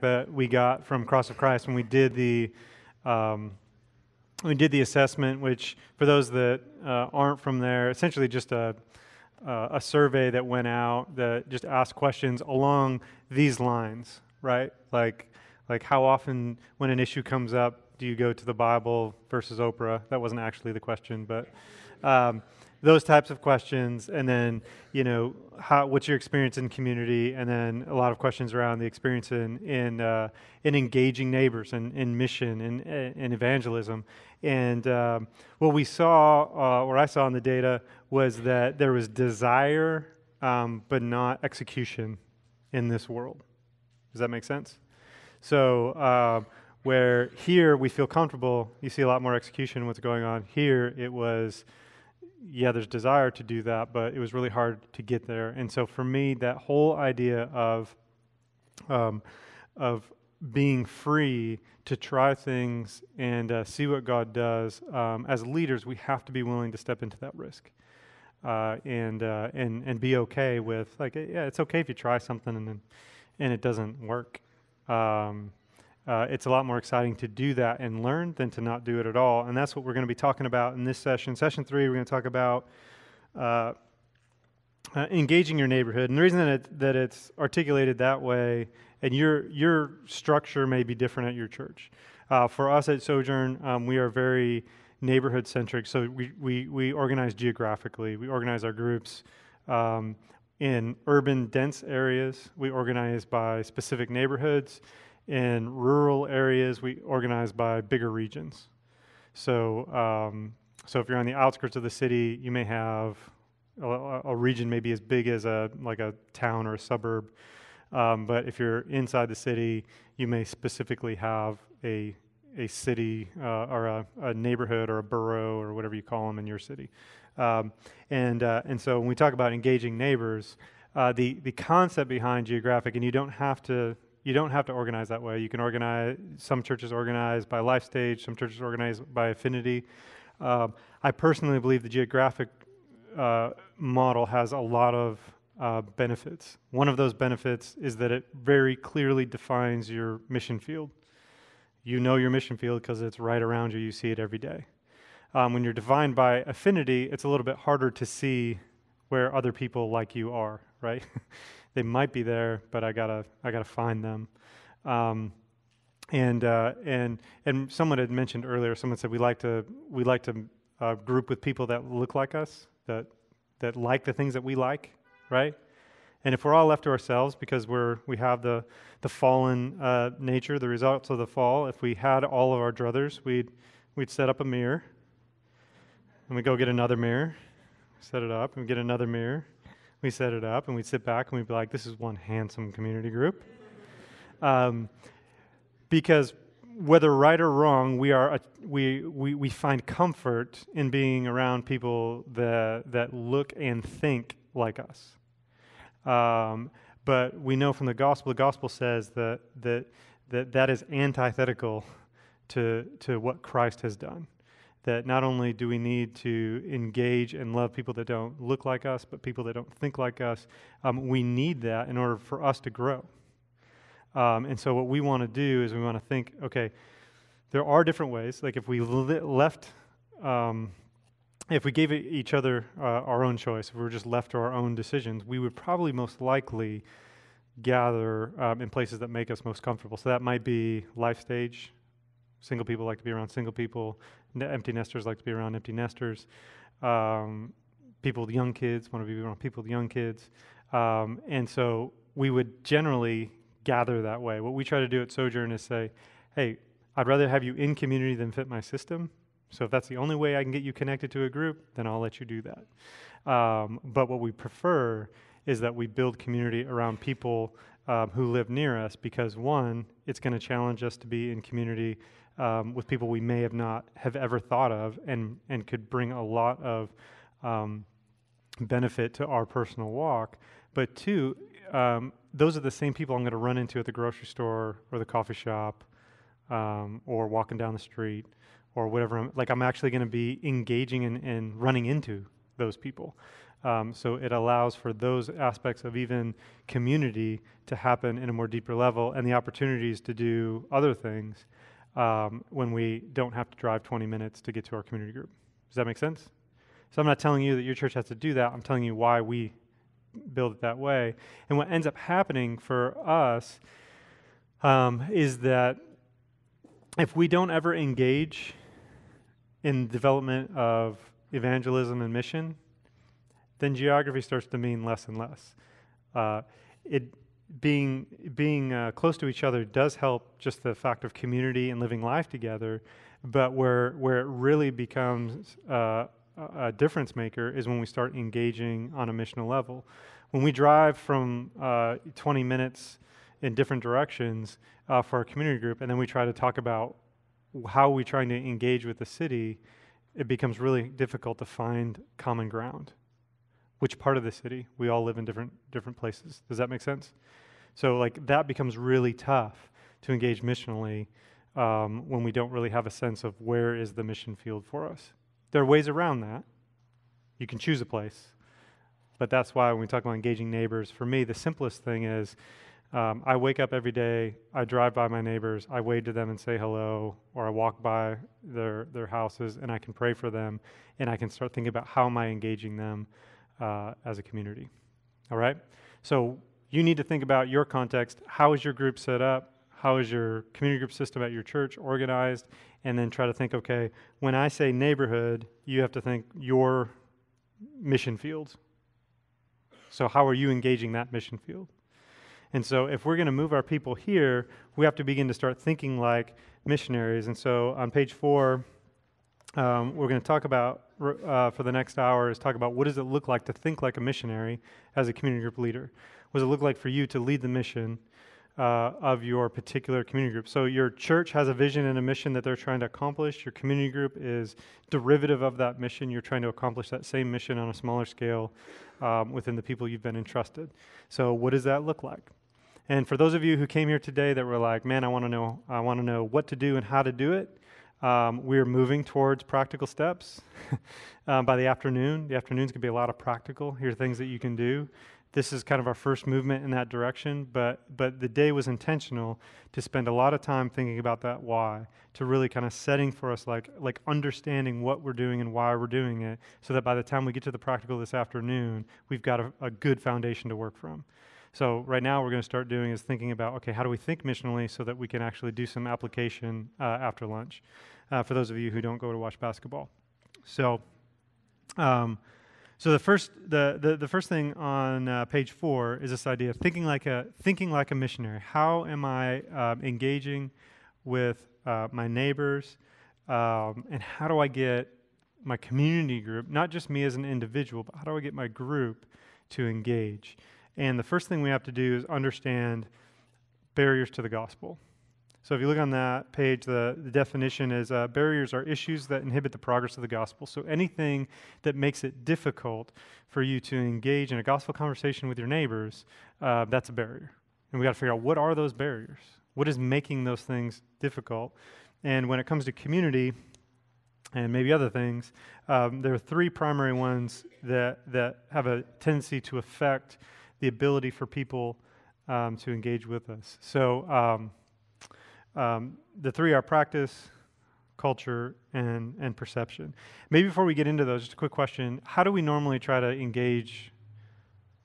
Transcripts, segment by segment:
that we got from Cross of Christ when we did the assessment, which for those that aren't from there, essentially just a survey that went out that just asked questions along these lines, right? Like how often when an issue comes up, do you go to the Bible versus Oprah? That wasn't actually the question, but those types of questions, and then what's your experience in community, and then a lot of questions around the experience in engaging neighbors and in mission and evangelism. And what we saw, what I saw in the data, was that there was desire, but not execution in this world. Does that make sense? So where here we feel comfortable, you see a lot more execution in what's going on. Here it was, yeah, there's desire to do that, but it was really hard to get there. And so for me, that whole idea of being free to try things and see what God does, as leaders, we have to be willing to step into that risk and be okay with, like, yeah, it's okay if you try something and it doesn't work. It's a lot more exciting to do that and learn than to not do it at all. And that's what we're going to be talking about in this session. Session 3, we're going to talk about engaging your neighborhood. And the reason that it's articulated that way, and your structure may be different at your church. For us at Sojourn, we are very neighborhood-centric. So we organize geographically. We organize our groups in urban, dense areas. We organize by specific neighborhoods. In rural areas, we organize by bigger regions. So if you're on the outskirts of the city, you may have a region maybe as big as a town or a suburb. But if you're inside the city, you may specifically have a city or a neighborhood or a borough or whatever you call them in your city. And so when we talk about engaging neighbors, the concept behind geographic, and you don't have to organize that way. You can organize, some churches organize by life stage, some churches organize by affinity. I personally believe the geographic model has a lot of benefits. One of those benefits is that it very clearly defines your mission field. You know your mission field because it's right around you. You see it every day. When you're defined by affinity, it's a little bit harder to see where other people like you are, right? They might be there, but I gotta find them. And someone had mentioned earlier. Someone said we like to group with people that look like us, that like the things that we like, right? And if we're all left to ourselves because we have the fallen nature, the results of the fall. If we had all of our druthers, we'd set up a mirror, and we go get another mirror, set it up, and we get another mirror. We set it up, and we'd sit back, and we'd be like, this is one handsome community group. Because whether right or wrong, we find comfort in being around people that look and think like us. But we know from the gospel says that is antithetical to what Christ has done. That not only do we need to engage and love people that don't look like us, but people that don't think like us. We need that in order for us to grow. And so what we want to do is we want to think, okay, there are different ways. Like if we if we gave each other our own choice, if we were just left to our own decisions, we would probably most likely gather in places that make us most comfortable. So that might be life stage. Single people like to be around single people. Empty nesters like to be around empty nesters. People with young kids want to be around people with young kids. And so we would generally gather that way. What we try to do at Sojourn is say, hey, I'd rather have you in community than fit my system. So if that's the only way I can get you connected to a group, then I'll let you do that. But what we prefer is that we build community around people who live near us because, one, it's going to challenge us to be in community with people we may have ever thought of and could bring a lot of benefit to our personal walk. But two, those are the same people I'm going to run into at the grocery store or the coffee shop or walking down the street or whatever. I'm actually going to be engaging and running into those people. So it allows for those aspects of even community to happen in a more deeper level, and the opportunities to do other things when we don't have to drive 20 minutes to get to our community group. Does that make sense? So I'm not telling you that your church has to do that. I'm telling you why we build it that way. And what ends up happening for us is that if we don't ever engage in development of evangelism and mission, then geography starts to mean less and less. Being close to each other does help, just the fact of community and living life together, but where it really becomes a difference maker is when we start engaging on a missional level. When we drive from 20 minutes in different directions for our community group, and then we try to talk about how we're trying to engage with the city, it becomes really difficult to find common ground. Which part of the city? We all live in different places. Does that make sense? So like that becomes really tough to engage missionally when we don't really have a sense of where is the mission field for us. There are ways around that. You can choose a place. But that's why when we talk about engaging neighbors, for me, the simplest thing is I wake up every day, I drive by my neighbors, I wave to them and say hello, or I walk by their houses and I can pray for them, and I can start thinking about how am I engaging them as a community. All right? So you need to think about your context. How is your group set up? How is your community group system at your church organized? And then try to think, okay, when I say neighborhood, you have to think your mission field. So how are you engaging that mission field? And so if we're going to move our people here, we have to begin to start thinking like missionaries. And so on page 4, we're going to talk about, for the next hour, is talk about what does it look like to think like a missionary as a community group leader? What does it look like for you to lead the mission of your particular community group? So your church has a vision and a mission that they're trying to accomplish. Your community group is derivative of that mission. You're trying to accomplish that same mission on a smaller scale within the people you've been entrusted. So what does that look like? And for those of you who came here today that were like, man, I want to know what to do and how to do it, we're moving towards practical steps by the afternoon. The afternoon's going to be a lot of practical. Here are things that you can do. This is kind of our first movement in that direction, but the day was intentional to spend a lot of time thinking about that why, to really kind of setting for us like understanding what we're doing and why we're doing it, so that by the time we get to the practical this afternoon, we've got a good foundation to work from. So right now we're going to start doing is thinking about, okay, how do we think missionally so that we can actually do some application after lunch, for those of you who don't go to watch basketball. So the first thing on page 4 is this idea of thinking like a missionary. How am I engaging with my neighbors, and how do I get my community group, not just me as an individual, but how do I get my group to engage? And the first thing we have to do is understand barriers to the gospel. So if you look on that page, the definition is barriers are issues that inhibit the progress of the gospel. So anything that makes it difficult for you to engage in a gospel conversation with your neighbors, that's a barrier. And we got to figure out, what are those barriers? What is making those things difficult? And when it comes to community and maybe other things, there are 3 primary ones that have a tendency to affect the ability for people to engage with us. So the 3 are practice, culture, and perception. Maybe before we get into those, just a quick question. How do we normally try to engage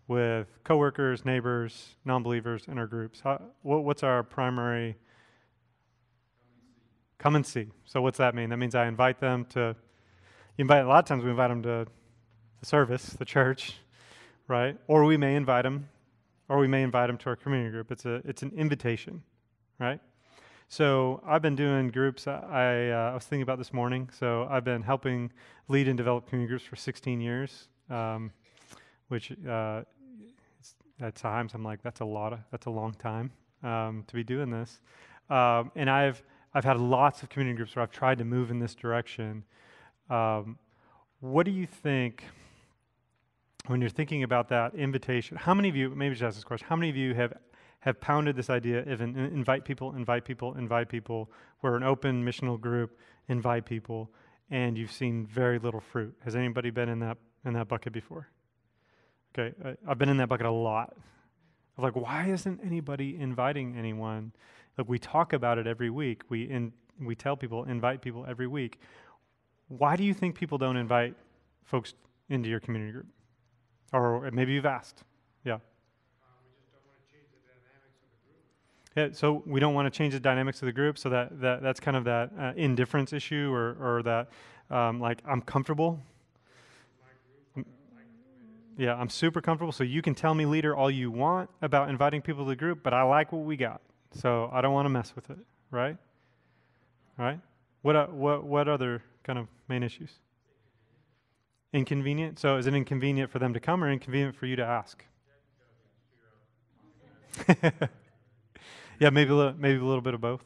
with coworkers, neighbors, non-believers in our groups? What's our primary? Come and see. So what's that mean? That means I invite them to, a lot of times we invite them to the service, the church, right? Or we may invite them to our community group. It's an invitation, right? So I've been doing groups. I was thinking about this morning. So I've been helping lead and develop community groups for 16 years, which at times I'm like, that's a long time to be doing this. And I've had lots of community groups where I've tried to move in this direction. What do you think? When you're thinking about that invitation, how many of you, maybe just ask this question, how many of you have pounded this idea of invite people, we're an open missional group, invite people, and you've seen very little fruit? Has anybody been in that bucket before? Okay, I've been in that bucket a lot. Of like, why isn't anybody inviting anyone? Like, we talk about it every week. We tell people, invite people every week. Why do you think people don't invite folks into your community group? Or maybe you've asked. Yeah. We just don't want to change the dynamics of the group. Yeah, so we don't want to change the dynamics of the group, so that's kind of that indifference issue, or that like, I'm comfortable. Yeah, I'm super comfortable, so you can tell me, leader, all you want about inviting people to the group, but I like what we got, so I don't want to mess with it, right? Right? What other kind of main issues? Inconvenient? So is it inconvenient for them to come or inconvenient for you to ask? Yeah, maybe a little bit of both.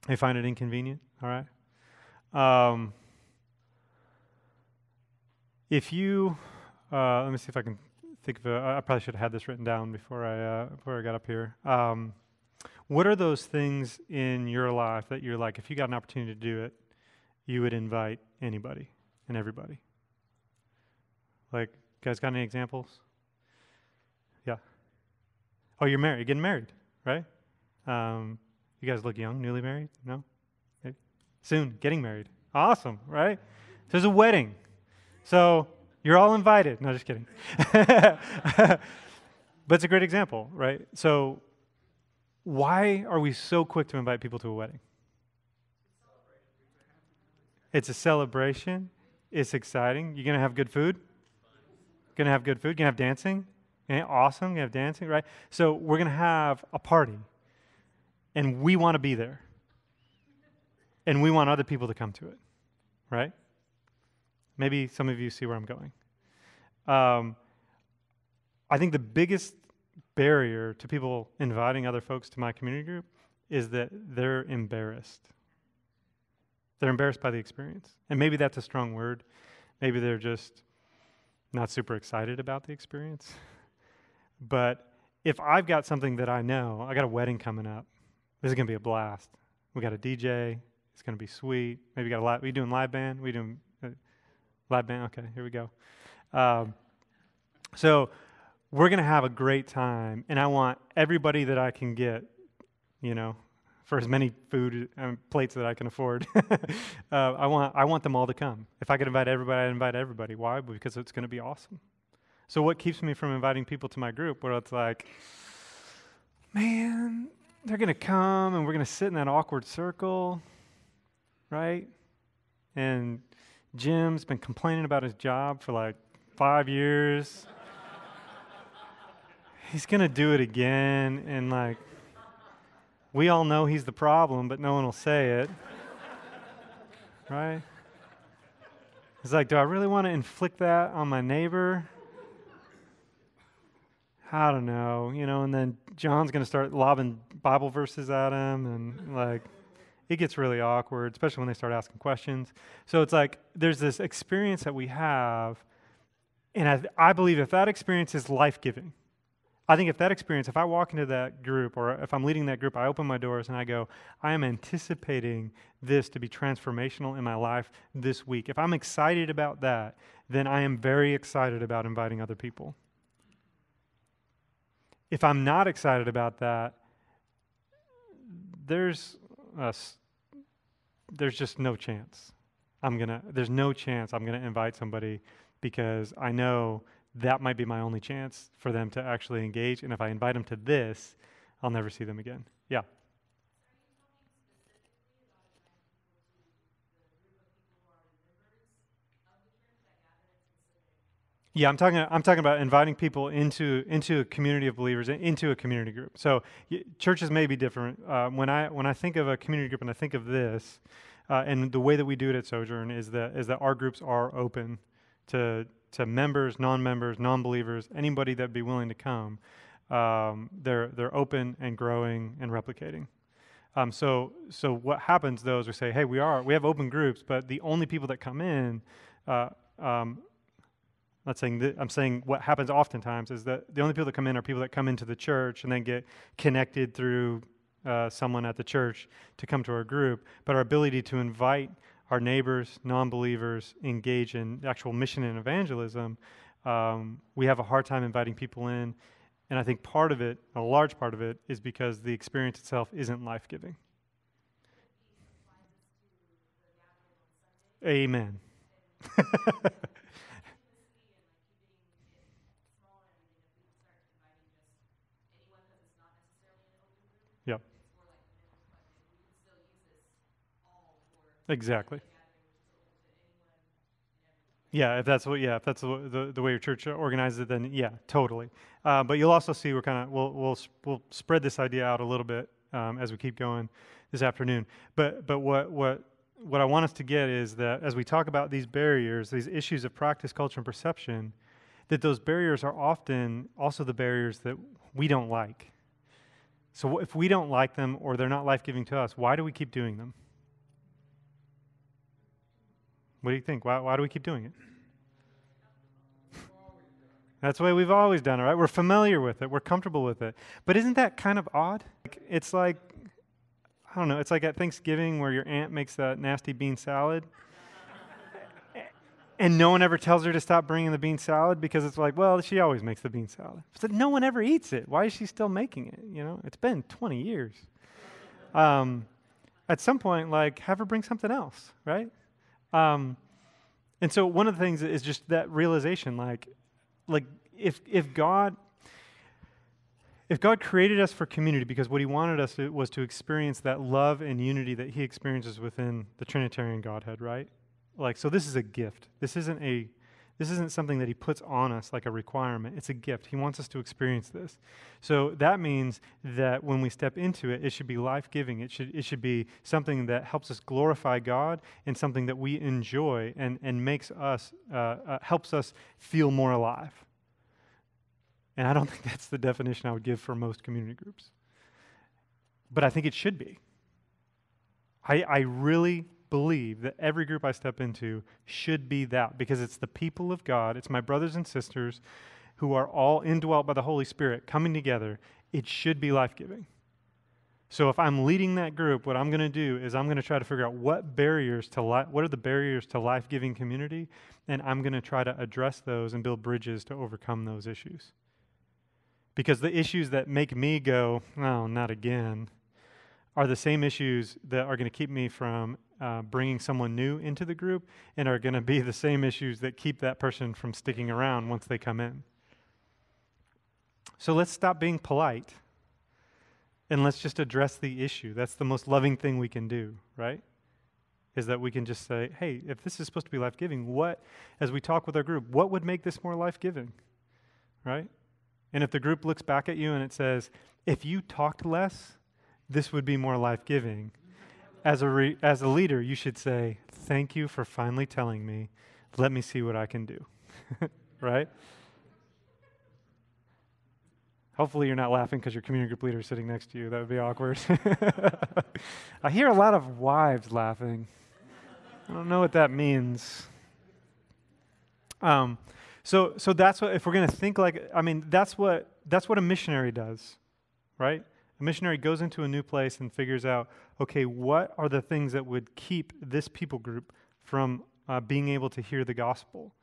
They find it inconvenient, all right? If you... let me see if I can think of I probably should have had this written down before I got up here. What are those things in your life that you're like, if you got an opportunity to do it, you would invite anybody and everybody? Like, you guys got any examples? Yeah. Oh, you're married. You're getting married, right? You guys look young, newly married? No? Maybe? Soon, getting married. Awesome, right? There's a wedding. So... you're all invited. No, just kidding. But it's a great example, right? So why are we so quick to invite people to a wedding? It's a celebration. It's exciting. You're going to have good food? Going to have good food. Going to have dancing? Awesome. Going to have dancing, right? So we're going to have a party. And we want to be there. And we want other people to come to it, right? Maybe some of you see where I'm going. I think the biggest barrier to people inviting other folks to my community group is that they're embarrassed. They're embarrassed by the experience. And maybe that's a strong word. Maybe they're just not super excited about the experience. But if I've got something that I know, I got a wedding coming up, this is going to be a blast. We got a DJ. It's going to be sweet. Maybe got a live. We doing live band? We doing live band? Okay, here we go. So we're going to have a great time, and I want everybody that I can get, for as many food plates that I can afford. I want them all to come. If I could invite everybody, I'd invite everybody. Why? Because it's going to be awesome. So what keeps me from inviting people to my group where it's like, man, they're going to come, and we're going to sit in that awkward circle, right? And Jim's been complaining about his job for like 5 years. He's going to do it again, and like, we all know he's the problem, but no one will say it, right? It's like, do I really want to inflict that on my neighbor? I don't know, and then John's going to start lobbing Bible verses at him, and like, it gets really awkward, especially when they start asking questions. So it's like, there's this experience that we have, and I believe if that experience is life-giving, I think if I walk into that group, or if I'm leading that group, I open my doors and I go, I am anticipating this to be transformational in my life this week. If I'm excited about that, then I am very excited about inviting other people. If I'm not excited about that, there's just no chance. There's no chance I'm going to invite somebody, because I know that might be my only chance for them to actually engage. And if I invite them to this, I'll never see them again. Yeah. Yeah, I'm talking about inviting people into a community of believers, into a community group. So churches may be different. When I think of a community group and I think of this, and the way that we do it at Sojourn is that our groups are open to members, non-members, non-believers, anybody that'd be willing to come. They're open and growing and replicating. So what happens though is we say, hey, we have open groups, but the only people that come in, I'm saying what happens oftentimes is that the only people that come in are people that come into the church and then get connected through someone at the church to come to our group. But our ability to invite our neighbors, non-believers, engage in actual mission and evangelism we have a hard time inviting people in. And I think part of it, a large part of it, is because the experience itself isn't life-giving. Amen. Yep. Exactly. Yeah, if that's the way your church organizes it, then yeah, totally. But you'll also see we'll spread this idea out a little bit as we keep going this afternoon. But what I want us to get is that as we talk about these barriers, these issues of practice, culture, and perception, that those barriers are often also the barriers that we don't like. So if we don't like them or they're not life-giving to us, why do we keep doing them? What do you think? Why do we keep doing it? That's the way we've always done it, right? We're familiar with it. We're comfortable with it. But isn't that kind of odd? It's like, I don't know, it's like at Thanksgiving where your aunt makes that nasty bean salad and no one ever tells her to stop bringing the bean salad because it's like, well, she always makes the bean salad. But no one ever eats it. Why is she still making it? You know, it's been 20 years. At some point, like, have her bring something else, right? And so one of the things is just that realization, like if God created us for community because what he wanted us was to experience that love and unity that he experiences within the Trinitarian Godhead, right? Like, so this is a gift. This isn't something that he puts on us like a requirement. It's a gift. He wants us to experience this. So that means that when we step into it, it should be life-giving. It should be something that helps us glorify God and something that we enjoy and makes us, helps us feel more alive. And I don't think that's the definition I would give for most community groups. But I think it should be. I really believe that every group I step into should be that because it's the people of God, it's my brothers and sisters who are all indwelt by the Holy Spirit coming together. It should be life-giving. So if I'm leading that group, what I'm going to do is I'm going to try to figure out what are the barriers to life-giving community, and I'm going to try to address those and build bridges to overcome those issues. Because the issues that make me go, oh, not again, are the same issues that are going to keep me from bringing someone new into the group and are going to be the same issues that keep that person from sticking around once they come in. So let's stop being polite and let's just address the issue. That's the most loving thing we can do, right? Is that we can just say, hey, if this is supposed to be life-giving, as we talk with our group, what would make this more life-giving, right? And if the group looks back at you and it says, if you talked less, this would be more life-giving. As a leader, you should say, thank you for finally telling me. Let me see what I can do. Right? Hopefully you're not laughing because your community group leader is sitting next to you. That would be awkward. I hear a lot of wives laughing. I don't know what that means. So that's what, if we're going to think like, that's what a missionary does, right? A missionary goes into a new place and figures out, okay, what are the things that would keep this people group from being able to hear the gospel?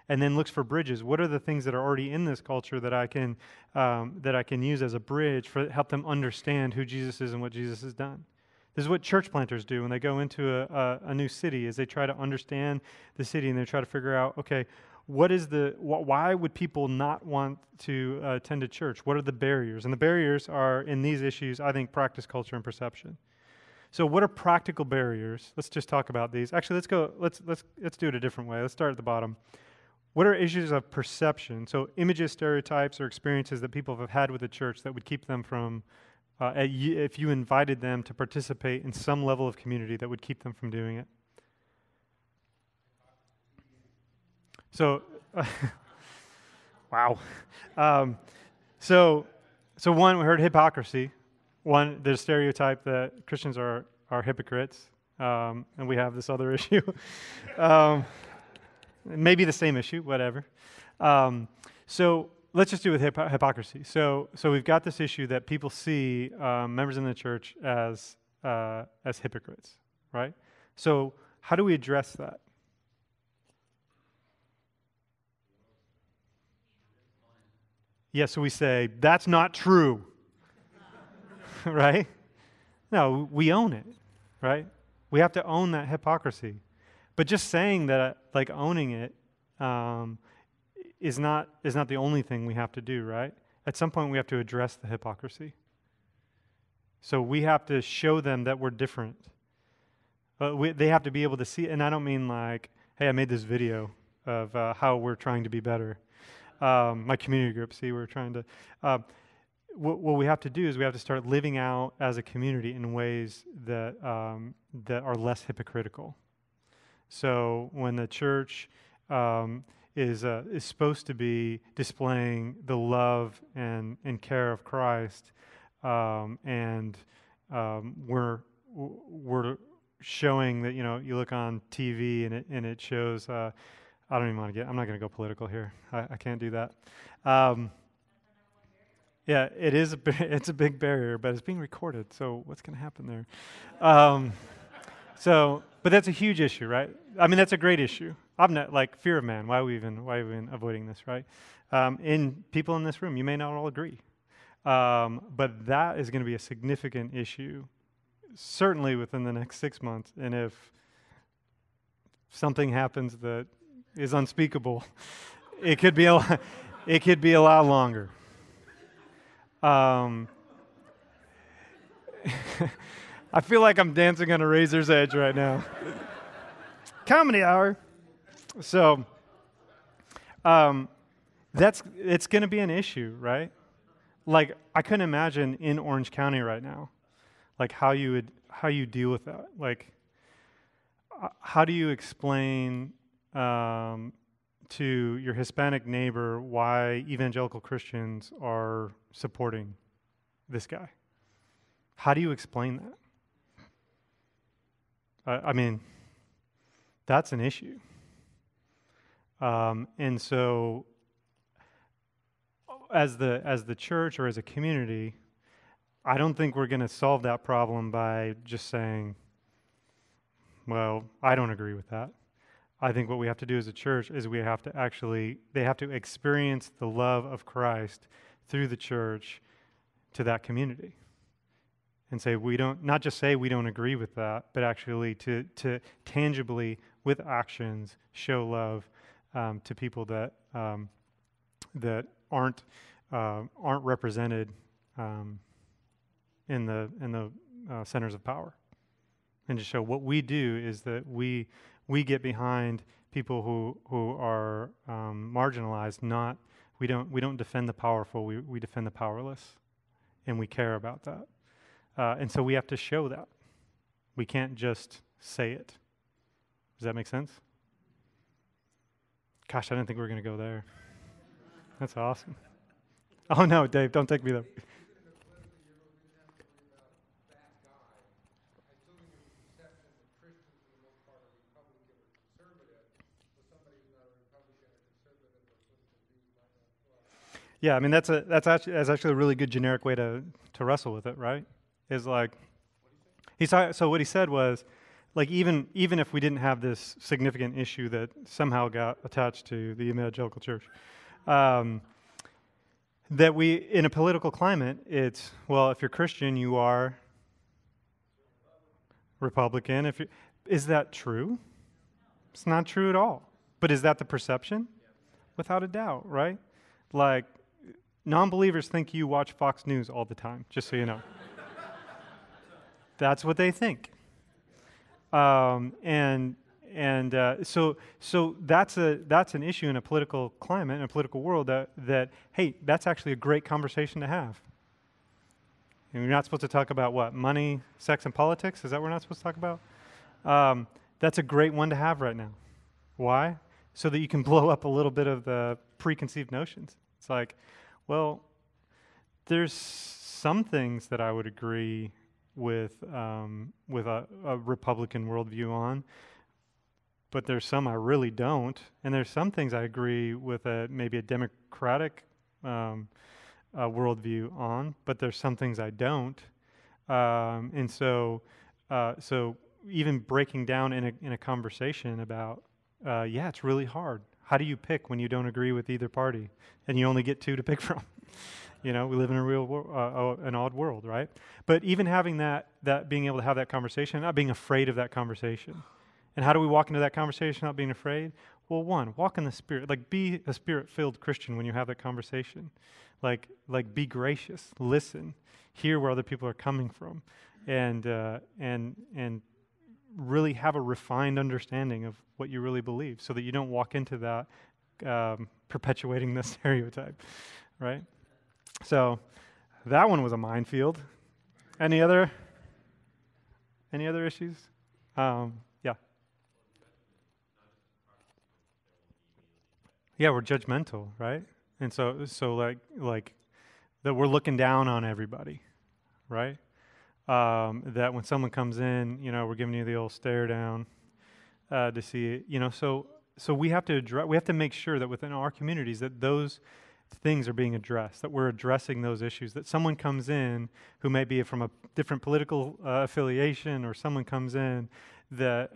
And then looks for bridges. What are the things that are already in this culture that I can use as a bridge for help them understand who Jesus is and what Jesus has done? This is what church planters do when they go into a new city, is they try to understand the city and they try to figure out, okay, why would people not want to attend a church? What are the barriers? And the barriers are, in these issues, I think, practice, culture, and perception. So what are practical barriers? Let's just talk about these. Actually, let's do it a different way. Let's start at the bottom. What are issues of perception? So images, stereotypes, or experiences that people have had with the church that would keep them from, if you invited them to participate in some level of community, that would keep them from doing it. So, wow. So one, we heard hypocrisy. One, there's a stereotype that Christians are hypocrites, and we have this other issue. Maybe the same issue, whatever. So let's just do with hypocrisy. So we've got this issue that people see members in the church as hypocrites, right? So how do we address that? Yeah, so we say, that's not true, right? No, we own it, right? We have to own that hypocrisy. But just saying that, like owning it, is not the only thing we have to do, right? At some point, we have to address the hypocrisy. So we have to show them that we're different. They have to be able to see, and I don't mean like, hey, I made this video of how we're trying to be better. My community group, see, we're trying to. What we have to do is we have to start living out as a community in ways that that are less hypocritical. So when the church is supposed to be displaying the love and care of Christ, and we're showing that, you look on TV and it shows. I don't even want to I'm not going to go political here. I can't do that. Yeah, it is. It's a big barrier, but it's being recorded. So what's going to happen there? But that's a huge issue, right? I mean, that's a great issue. I'm not like fear of man. Why are we even avoiding this, right? In people in this room, you may not all agree, but that is going to be a significant issue, certainly within the next 6 months. And if something happens that is unspeakable, it could be a lot longer. I feel like I'm dancing on a razor's edge right now. Comedy hour. So, it's going to be an issue, right? Like, I couldn't imagine in Orange County right now, like how you deal with that. Like, how do you explain to your Hispanic neighbor why evangelical Christians are supporting this guy? How do you explain that? I mean, that's an issue. And so, as the church or as a community, I don't think we're going to solve that problem by just saying, well, I don't agree with that. I think what we have to do as a church is they have to experience the love of Christ through the church to that community. And say not just say we don't agree with that, but actually to tangibly, with actions, show love to people that aren't represented in the centers of power, and to show what we do is that we get behind people who are marginalized. We don't defend the powerful. We defend the powerless, and we care about that. And so we have to show that. We can't just say it. Does that make sense? Gosh, I didn't think we were going to go there. That's awesome. Oh no, Dave, don't take me there. Yeah, I mean that's actually a really good generic way to wrestle with it, right? Is like so what he said was, like, even if we didn't have this significant issue that somehow got attached to the evangelical church, that we, in a political climate, it's, well, if you're Christian, you are Republican. Is that true? It's not true at all. But is that the perception? Without a doubt, right? Like, non-believers think you watch Fox News all the time, just so you know. That's what they think. So that's an issue in a political climate, in a political world, that hey, that's actually a great conversation to have. And you're not supposed to talk about what? Money, sex, and politics? Is that what we're not supposed to talk about? That's a great one to have right now. Why? So that you can blow up a little bit of the preconceived notions. It's like, well, there's some things that I would agree with a Republican worldview on, but there's some I really don't, and there's some things I agree with maybe a Democratic worldview on, but there's some things I don't, and so even breaking down in a conversation about it's really hard. How do you pick when you don't agree with either party and you only get two to pick from? We live in a real an odd world, right? But even having that being able to have that conversation, not being afraid of that conversation. And how do we walk into that conversation not being afraid? Well, one, walk in the Spirit. Like, be a Spirit-filled Christian when you have that conversation. Like be gracious, listen, hear where other people are coming from, and really have a refined understanding of what you really believe, so that you don't walk into that perpetuating the stereotype, right? So that one was a minefield. Any other issues? Yeah. Yeah, we're judgmental, right? And so like that we're looking down on everybody, right? That when someone comes in, we're giving you the old stare down to see it, So we have to make sure that within our communities that those things are being addressed, that we're addressing those issues, that someone comes in who may be from a different political affiliation, or someone comes in that,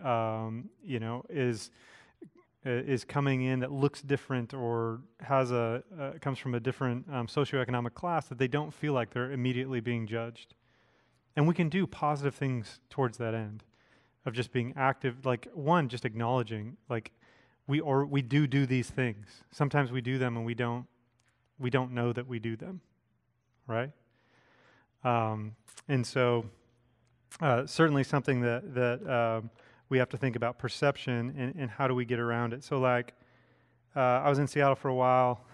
is coming in that looks different, or comes from a different socioeconomic class, that they don't feel like they're immediately being judged. And we can do positive things towards that end of just being active, like one, just acknowledging, like we do these things. Sometimes we do them and we don't know that we do them, right? And so certainly something that we have to think about, perception, and how do we get around it. So like, I was in Seattle for a while.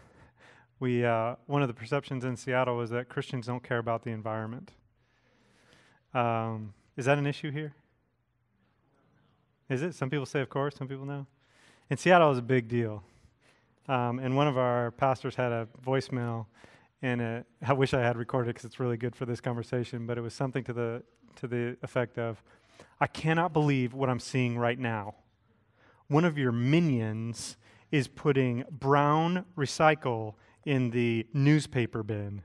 One of the perceptions in Seattle was that Christians don't care about the environment. Is that an issue here? Is it? Some people say, of course. Some people no. In Seattle, it was a big deal. And one of our pastors had a voicemail, and I wish I had recorded it because it's really good for this conversation, but it was something to the effect of, I cannot believe what I'm seeing right now. One of your minions is putting brown recycle in the newspaper bin.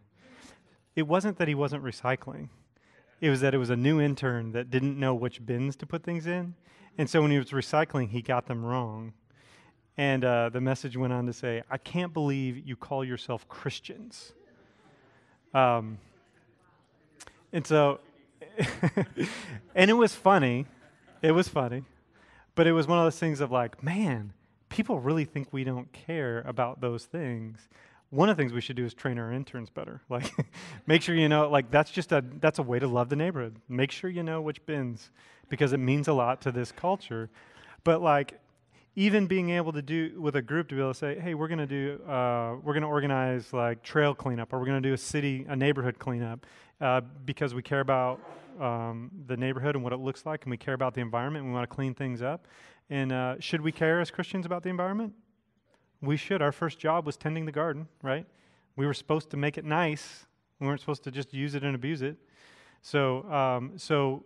It wasn't that he wasn't recycling. It was that it was a new intern that didn't know which bins to put things in. And so when he was recycling, he got them wrong. And the message went on to say, I can't believe you call yourself Christians. And so, and it was funny. It was funny. But it was one of those things of like, man, people really think we don't care about those things. One of the things we should do is train our interns better. Like, make sure you know, like, that's a way to love the neighborhood. Make sure you know which bins, because it means a lot to this culture. But like, even being able to do with a group to be able to say, hey, we're going to organize like trail cleanup, or we're going to do a neighborhood cleanup, because we care about the neighborhood and what it looks like, and we care about the environment, and we want to clean things up. And should we care as Christians about the environment? We should. Our first job was tending the garden, right? We were supposed to make it nice. We weren't supposed to just use it and abuse it. So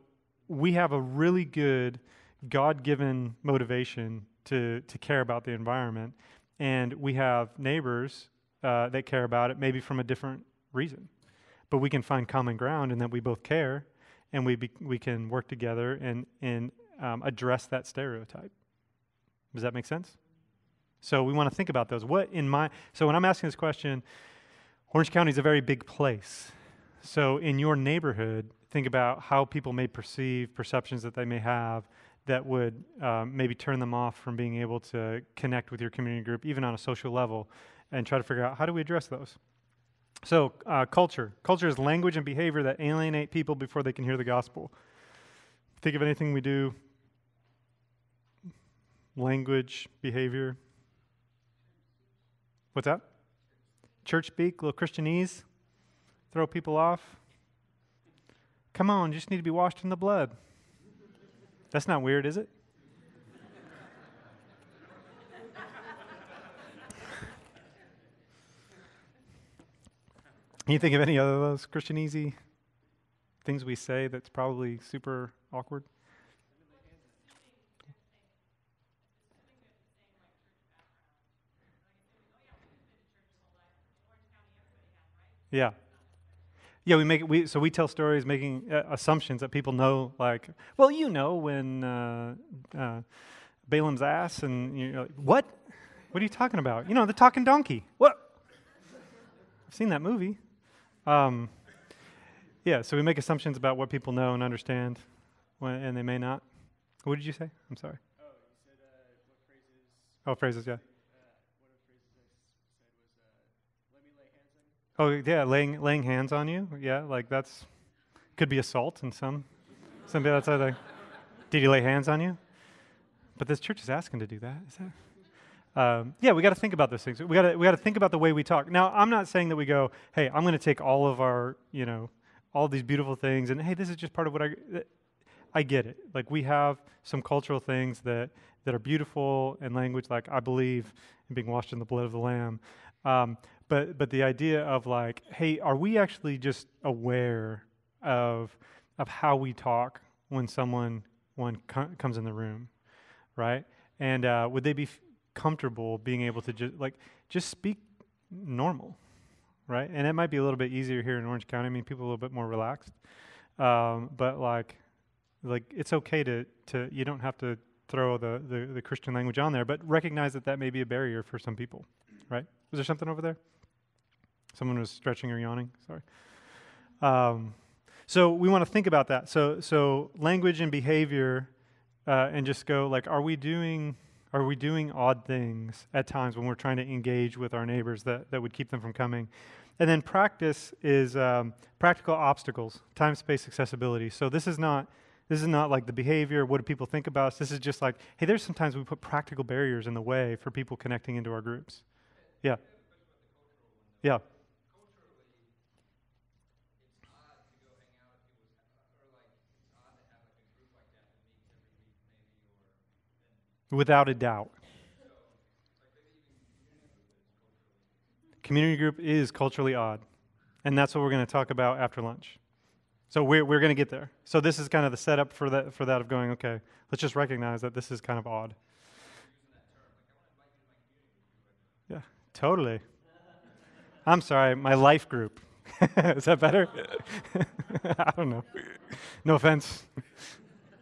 we have a really good God-given motivation to care about the environment, and we have neighbors that care about it, maybe from a different reason. But we can find common ground in that we both care, and we can work together and address that stereotype. Does that make sense? So we want to think about those. So when I'm asking this question, Orange County is a very big place. So in your neighborhood, think about how people may perceive perceptions that they may have that would maybe turn them off from being able to connect with your community group, even on a social level, and try to figure out, how do we address those? So culture. Culture is language and behavior that alienate people before they can hear the gospel. Think of anything we do. Language, behavior. What's that? Church speak, little Christianese. Throw people off. Come on, you just need to be washed in the blood. That's not weird, is it? Can you think of any other of those Christianese things we say that's probably super awkward? Yeah. Yeah, we tell stories making assumptions that people know, like, well, when Balaam's ass, and you're like, what? What are you talking about? The talking donkey. What? I've seen that movie. Um, yeah, so we make assumptions about what people know and understand, and they may not. What did you say? I'm sorry. Oh, you said what phrases? Oh, phrases, yeah. One of the phrases I said was, "Let me lay hands on you." Oh, yeah, laying hands on you. Yeah, like that's could be assault in some people. That's how they. Did he lay hands on you? But this church is asking to do that. Is that? Yeah, we got to think about those things. We got to think about the way we talk. Now, I'm not saying that we go, hey, I'm going to take all of our, all these beautiful things, and hey, this is just part of what I get it. Like we have some cultural things that are beautiful and language, like I believe in being washed in the blood of the Lamb. But the idea of like, hey, are we actually just aware of how we talk when someone comes in the room, right? And would they be comfortable being able to just speak normal, right? And it might be a little bit easier here in Orange County. I mean, people are a little bit more relaxed, but like it's okay to you don't have to throw the Christian language on there, but recognize that may be a barrier for some people, right? Was there something over there? Someone was stretching or yawning. Sorry. So we want to think about that. So language and behavior, and just go like, are we doing odd things at times when we're trying to engage with our neighbors that would keep them from coming? And then practice is practical obstacles, time, space, accessibility. So this is not like the behavior, what do people think about us? This is just like, hey, there's sometimes we put practical barriers in the way for people connecting into our groups. Yeah. Yeah. Without a doubt. Community group is culturally odd, and that's what we're going to talk about after lunch. So we're going to get there. So this is kind of the setup for that of going, okay, let's just recognize that this is kind of odd. Yeah, totally. I'm sorry, my life group. Is that better? I don't know. No offense.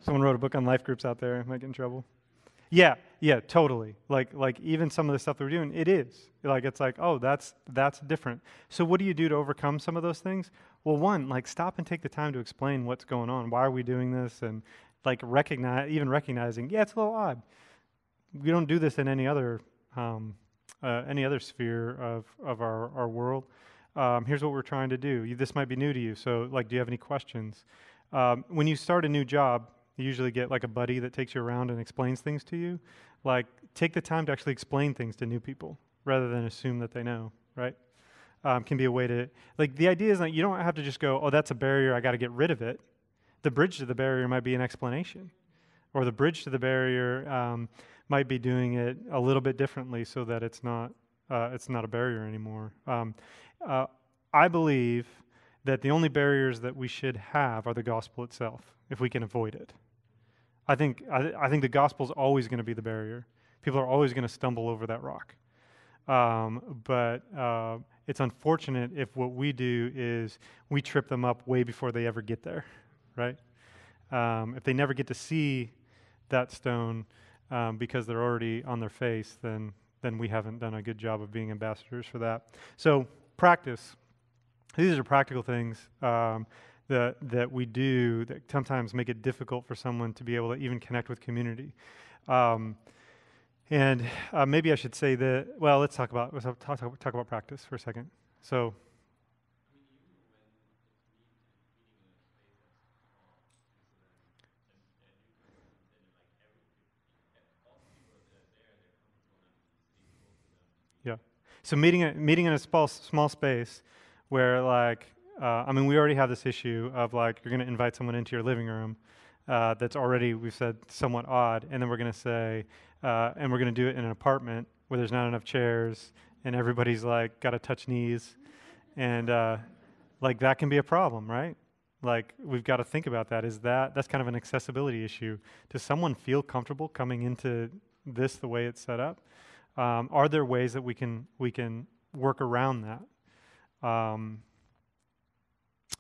Someone wrote a book on life groups out there. I might get in trouble. Yeah, totally. Like even some of the stuff that we're doing, it is. Like it's like, oh, that's different. So what do you do to overcome some of those things? Well, one, like stop and take the time to explain what's going on. Why are we doing this? And like recognizing, yeah, it's a little odd. We don't do this in any other sphere of our world. Here's what we're trying to do. This might be new to you. So like, do you have any questions? When you start a new job, you usually get like a buddy that takes you around and explains things to you. Like, take the time to actually explain things to new people rather than assume that they know, right? Can be a way to, like, the idea is that you don't have to just go, oh, that's a barrier, I got to get rid of it. The bridge to the barrier might be an explanation. Or the bridge to the barrier might be doing it a little bit differently so that it's not a barrier anymore. I believe that the only barriers that we should have are the gospel itself, if we can avoid it. I think the gospel is always going to be the barrier. People are always going to stumble over that rock. But it's unfortunate if what we do is we trip them up way before they ever get there, right? If they never get to see that stone because they're already on their face, then we haven't done a good job of being ambassadors for that. So practice. These are practical things that we do that sometimes make it difficult for someone to be able to even connect with community. And maybe I should say that. Well, let's talk about practice for a second. So. Yeah. So meeting in a small space where like. We already have this issue of like you're going to invite someone into your living room that's already, we've said, somewhat odd, and then we're going to say, and we're going to do it in an apartment where there's not enough chairs and everybody's like got to touch knees, and like that can be a problem, right? Like we've got to think about that. That's kind of an accessibility issue. Does someone feel comfortable coming into this the way it's set up? Are there ways that we can work around that?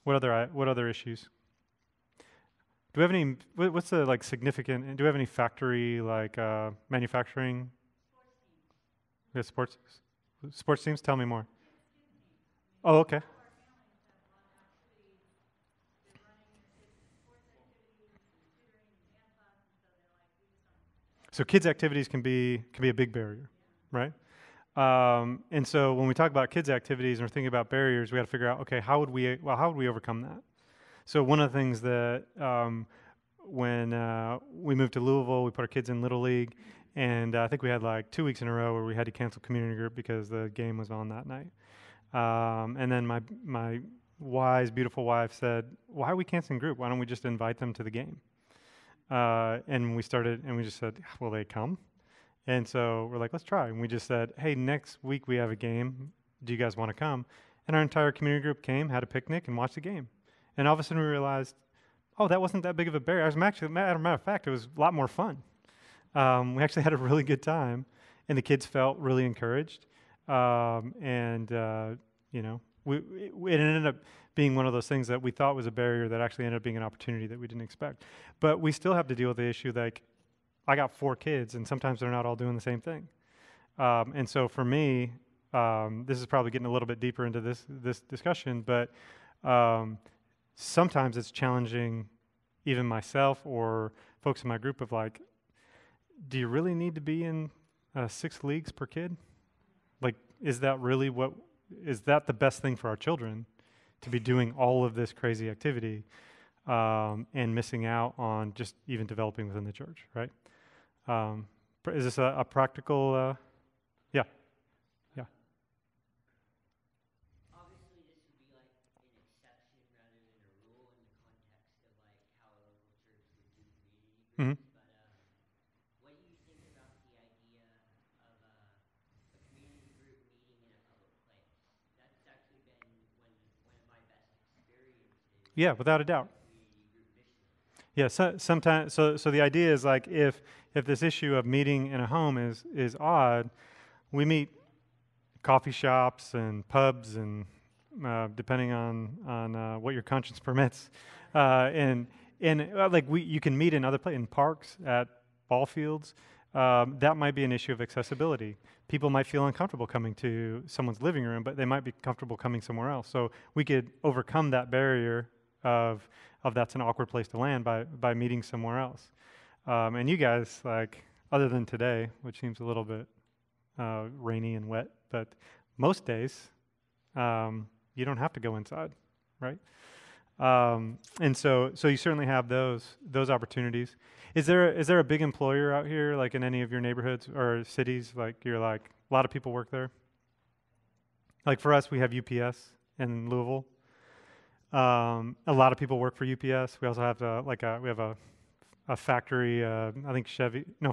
What other issues? Do we have any? What's the like significant? Do we have any factory like manufacturing? Sports teams. Sports teams. Tell me more. Oh, okay. So kids' activities can be a big barrier, right? And so when we talk about kids' activities and we're thinking about barriers, we got to figure out, okay, how would we overcome that? So one of the things that when we moved to Louisville, we put our kids in Little League, and I think we had like 2 weeks in a row where we had to cancel community group because the game was on that night. And then my wise, beautiful wife said, "Why are we canceling group? Why don't we just invite them to the game?" And we just said, "Will they come?" And so we're like, "Let's try." And we just said, "Hey, next week we have a game. Do you guys want to come?" And our entire community group came, had a picnic, and watched the game. And all of a sudden we realized, oh, that wasn't that big of a barrier. As a matter of fact, it was a lot more fun. We actually had a really good time, and the kids felt really encouraged. It ended up being one of those things that we thought was a barrier that actually ended up being an opportunity that we didn't expect. But we still have to deal with the issue like, I got 4 kids, and sometimes they're not all doing the same thing. And so for me, this is probably getting a little bit deeper into this discussion, but sometimes it's challenging even myself or folks in my group of like, do you really need to be in 6 leagues per kid? Like, is that the best thing for our children to be doing all of this crazy activity and missing out on just even developing within the church, right? Is this a practical, yeah. Obviously, this would be like an exception rather than a rule in the context of like how a local church would do community Mm-hmm. groups. But what do you think about the idea of a community group meeting in a public place? That's actually been one of my best experiences. Yeah, without a doubt. Community group missionally. Yeah, sometimes. So the idea is like if this issue of meeting in a home is odd, we meet coffee shops and pubs and depending on what your conscience permits, and you can meet in other places, in parks, at ball fields. That might be an issue of accessibility. People might feel uncomfortable coming to someone's living room, but they might be comfortable coming somewhere else. So we could overcome that barrier of that's an awkward place to land by meeting somewhere else. And you guys, like, other than today, which seems a little bit rainy and wet, but most days you don't have to go inside, right? And so you certainly have those opportunities. Is there a big employer out here, like in any of your neighborhoods or cities, like you're like a lot of people work there? Like for us, we have UPS in Louisville. A lot of people work for UPS. We also have we have a factory. I think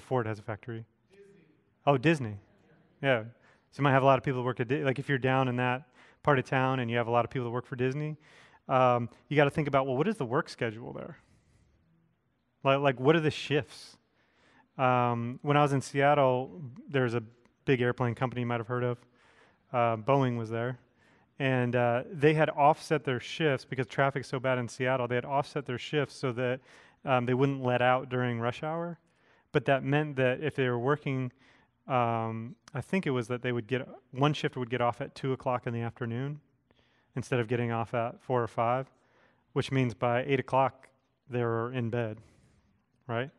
Ford has a factory. Disney. Oh, Disney. Yeah. So you might have a lot of people that work at like if you're down in that part of town and you have a lot of people that work for Disney, you got to think about, well, what is the work schedule there? Like what are the shifts? When I was in Seattle, there's a big airplane company you might have heard of. Boeing was there. And they had offset their shifts because traffic's so bad in Seattle. They had offset their shifts so that they wouldn't let out during rush hour. But that meant that if they were working, I think it was that they would one shift would get off at 2 o'clock in the afternoon instead of getting off at 4 or 5, which means by 8 o'clock they were in bed, right?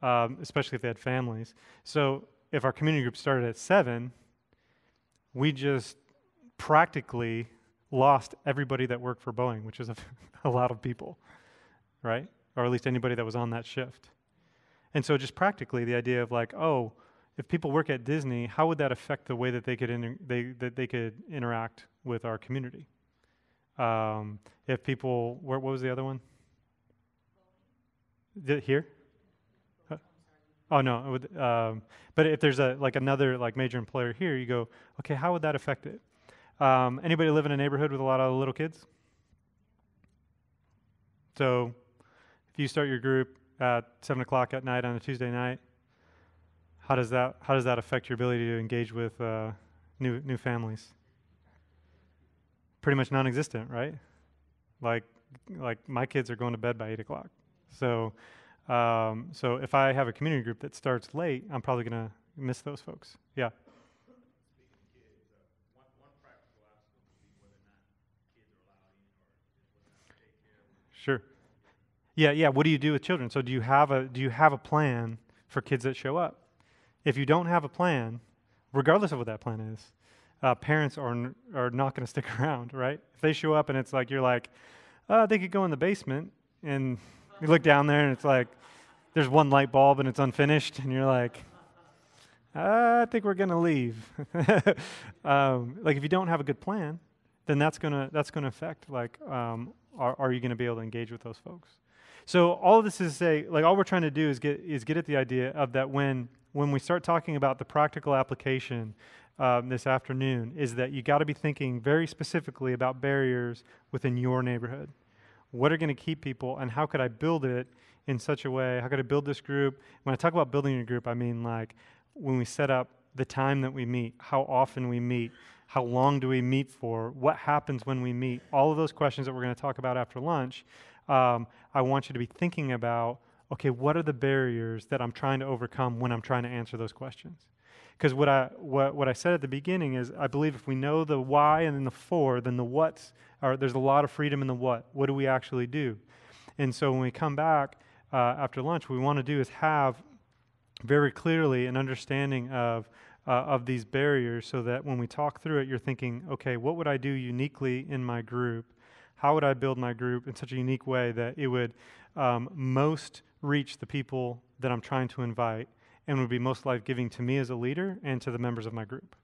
Especially if they had families. So if our community group started at 7, we just practically lost everybody that worked for Boeing, which is a lot of people, right? Or at least anybody that was on that shift. And so just practically the idea of like, oh, if people work at Disney, how would that affect the way that they could interact with our community? If people, what was the other one? Here? Oh no, but if there's another major employer here, you go, okay, how would that affect it? Anybody live in a neighborhood with a lot of little kids? So if you start your group at 7 o'clock at night on a Tuesday night, how does that affect your ability to engage with new families? Pretty much non-existent, right? Like my kids are going to bed by 8 o'clock. So if I have a community group that starts late, I'm probably going to miss those folks. Yeah. Speaking of kids, one practical aspect would be whether or Sure. Yeah. What do you do with children? So do you have a plan for kids that show up? If you don't have a plan, regardless of what that plan is, parents are not going to stick around, right? If they show up and it's like you're like, they could go in the basement, and you look down there and it's like there's one light bulb and it's unfinished, and you're like, I think we're going to leave. Like if you don't have a good plan, then that's gonna affect like are you going to be able to engage with those folks? So all of this is to say, like all we're trying to do is get at the idea of that when we start talking about the practical application this afternoon, is that you got to be thinking very specifically about barriers within your neighborhood. What are going to keep people, and how could I build it in such a way? How could I build this group? When I talk about building a group, I mean like when we set up the time that we meet, how often we meet, how long do we meet for, what happens when we meet, all of those questions that we're going to talk about after lunch. I want you to be thinking about, okay, what are the barriers that I'm trying to overcome when I'm trying to answer those questions? Because what I said at the beginning is, I believe if we know the why and then the for, then the what's, there's a lot of freedom in the what. What do we actually do? And so when we come back after lunch, what we want to do is have very clearly an understanding of these barriers, so that when we talk through it, you're thinking, okay, what would I do uniquely in my group? How would I build my group in such a unique way that it would most reach the people that I'm trying to invite, and would be most life-giving to me as a leader and to the members of my group?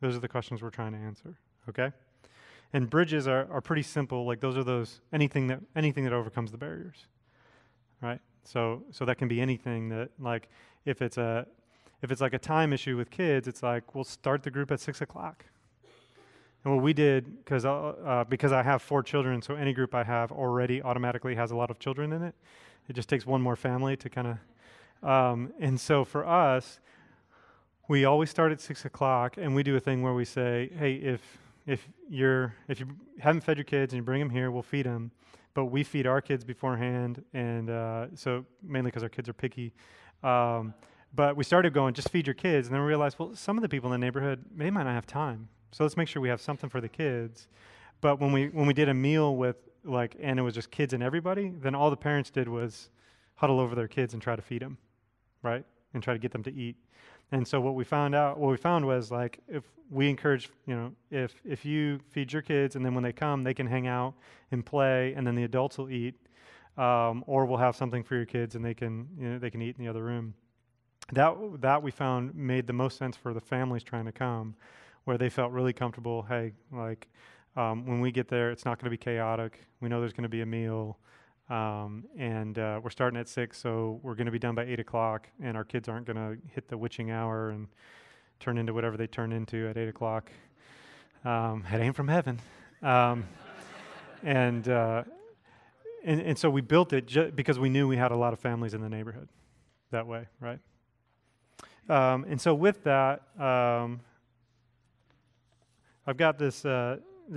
Those are the questions we're trying to answer, okay? And bridges are pretty simple. Like those are anything that overcomes the barriers, right? So that can be anything that, like, if it's like a time issue with kids, it's like, we'll start the group at 6 o'clock. And what we did, because I have 4 children, so any group I have already automatically has a lot of children in it. It just takes one more family to kind of, and so for us, we always start at 6 o'clock, and we do a thing where we say, hey, if you haven't fed your kids and you bring them here, we'll feed them. But we feed our kids beforehand, and so mainly because our kids are picky. But we started going, just feed your kids, and then we realized, well, some of the people in the neighborhood, they might not have time. So let's make sure we have something for the kids. But when we did a meal with, like, and it was just kids and everybody, then all the parents did was huddle over their kids and try to feed them, right? And try to get them to eat. And so what we found was, like, if we encourage, if you feed your kids and then when they come, they can hang out and play, and then the adults will eat, or we'll have something for your kids and they can eat in the other room. That we found made the most sense for the families trying to come, where they felt really comfortable. Hey, like, when we get there, it's not going to be chaotic. We know there's going to be a meal, and we're starting at 6, so we're going to be done by 8 o'clock, and our kids aren't going to hit the witching hour and turn into whatever they turn into at 8 o'clock. It ain't from heaven. And so we built it because we knew we had a lot of families in the neighborhood that way, right? And so with that, I've got this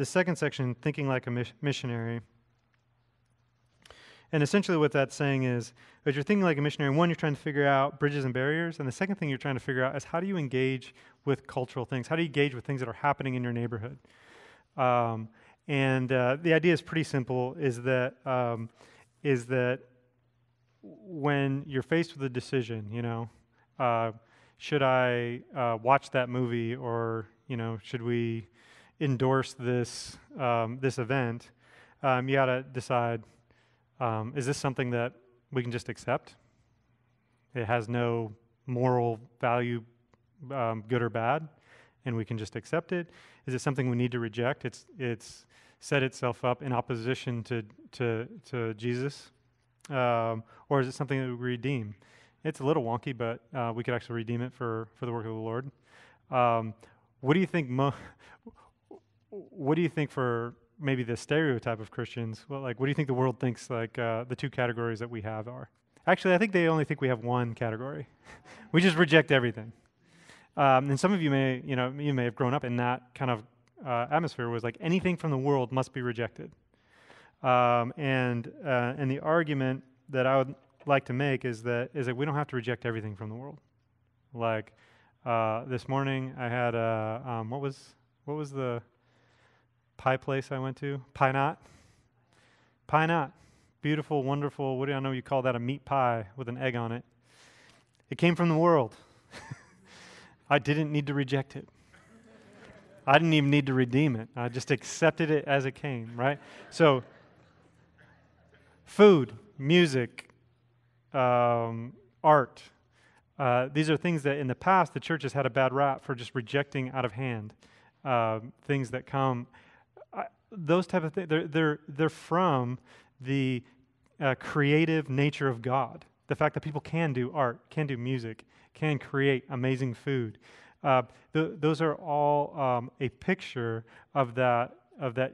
second section, thinking like a missionary. And essentially what that's saying is, as you're thinking like a missionary, one, you're trying to figure out bridges and barriers, and the second thing you're trying to figure out is, how do you engage with cultural things? How do you engage with things that are happening in your neighborhood? And the idea is pretty simple, is that when you're faced with a decision, should I watch that movie, or should we endorse this event? You got to decide: is this something that we can just accept? It has no moral value, good or bad, and we can just accept it. Is it something we need to reject? It's set itself up in opposition to Jesus, or is it something that we redeem? It's a little wonky, but we could actually redeem it for the work of the Lord. What do you think? What do you think for maybe the stereotype of Christians? Well, like, what do you think the world thinks, like, the 2 categories that we have are? Actually, I think they only think we have 1 category. We just reject everything. And some of you may have grown up in that kind of atmosphere, was like anything from the world must be rejected. And the argument that I would like to make is that we don't have to reject everything from the world. Like, this morning I had what was the pie place I went to? Pie Knot. beautiful, wonderful, what do I know you call that, a meat pie with an egg on it. It came from the world. I didn't need to reject it. I didn't even need to redeem it. I just accepted it as it came, right? So, food, music, art, these are things that in the past the church has had a bad rap for just rejecting out of hand. Things that come, those type of things, they're from the creative nature of God. The fact that people can do art, can do music, can create amazing food. Those are all a picture of that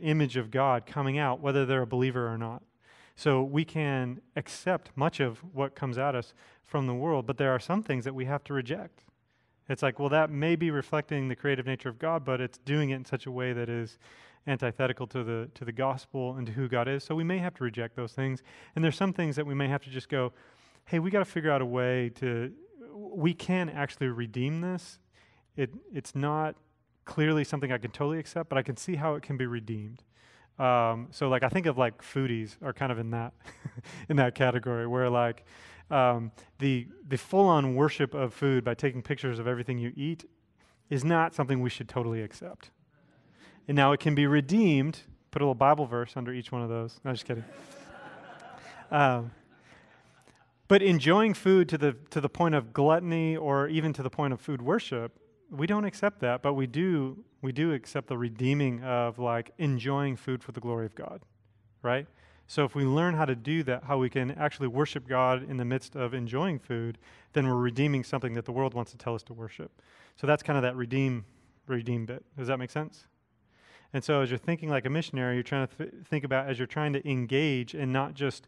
image of God coming out, whether they're a believer or not. So we can accept much of what comes at us from the world, but there are some things that we have to reject. It's like, well, that may be reflecting the creative nature of God, but it's doing it in such a way that is antithetical to the gospel and to who God is. So we may have to reject those things. And there's some things that we may have to just go, hey, we got to figure out a way we can actually redeem this. It's not clearly something I can totally accept, but I can see how it can be redeemed. So like I think of like foodies are kind of in that in that category where like the full-on worship of food by taking pictures of everything you eat is not something we should totally accept. And now it can be redeemed. Put a little Bible verse under each one of those. No, just kidding. But enjoying food to the point of gluttony or even to the point of food worship, we don't accept that, but we do accept the redeeming of like enjoying food for the glory of God, right? So if we learn how to do that, how we can actually worship God in the midst of enjoying food, then we're redeeming something that the world wants to tell us to worship. So that's kind of that redeem bit. Does that make sense? And so as you're thinking like a missionary, you're trying to think about as you're trying to engage and not just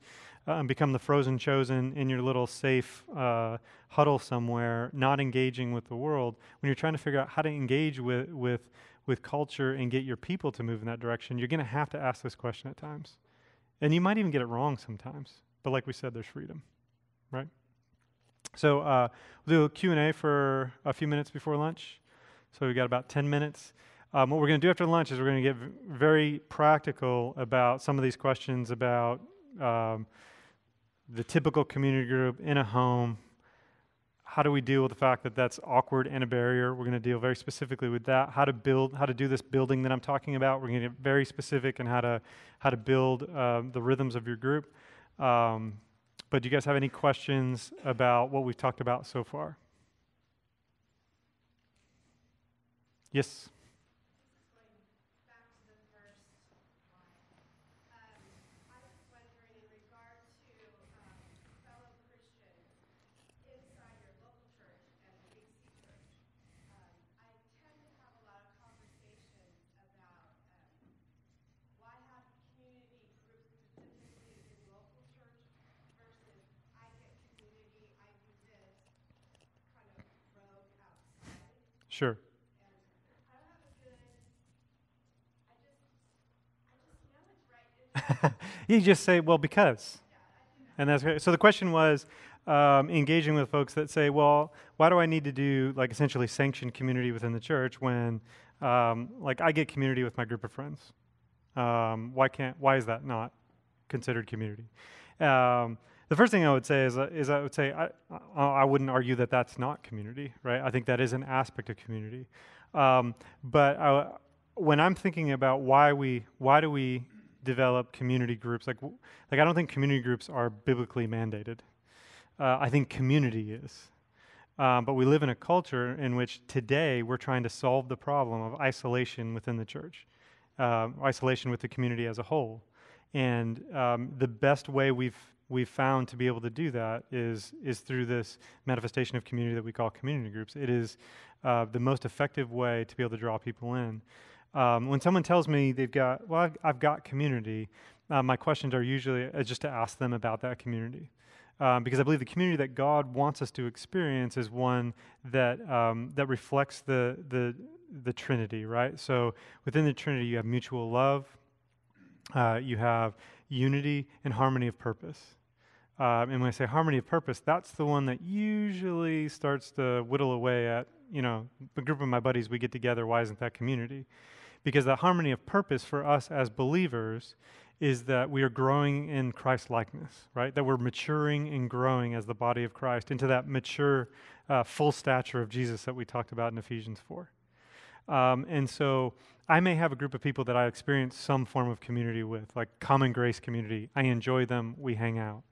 become the frozen chosen in your little safe huddle somewhere, not engaging with the world. When you're trying to figure out how to engage with culture and get your people to move in that direction, you're going to have to ask this question at times. And you might even get it wrong sometimes. But like we said, there's freedom, right? So we'll do a Q&A for a few minutes before lunch. So we've got about 10 minutes. What we're going to do after lunch is we're going to get very practical about some of these questions about the typical community group in a home. How do we deal with the fact that that's awkward and a barrier? We're going to deal very specifically with that. How to do this building that I'm talking about. We're going to get very specific in how to build the rhythms of your group. But do you guys have any questions about what we've talked about so far? Yes. Sure. You just say, well, because. And that's great. So the question was engaging with folks that say, well, why do I need to do like essentially sanctioned community within the church when like I get community with my group of friends? Why is that not considered community? The first thing I would say is I would say I wouldn't argue that that's not community, right? I think that is an aspect of community. But when I'm thinking about why do we develop community groups, like I don't think community groups are biblically mandated. I think community is. But we live in a culture in which today we're trying to solve the problem of isolation within the church, isolation with the community as a whole. And the best way we've found to be able to do that is through this manifestation of community that we call community groups. It is the most effective way to be able to draw people in. When someone tells me I've got community, my questions are usually just to ask them about that community. Because I believe the community that God wants us to experience is one that reflects the Trinity, right? So within the Trinity, you have mutual love, you have unity and harmony of purpose. And when I say harmony of purpose, that's the one that usually starts to whittle away at, the group of my buddies we get together. Why isn't that community? Because the harmony of purpose for us as believers is that we are growing in Christ likeness, right? That we're maturing and growing as the body of Christ into that mature, full stature of Jesus that we talked about in Ephesians 4. And so I may have a group of people that I experience some form of community with, like common grace community. I enjoy them. We hang out.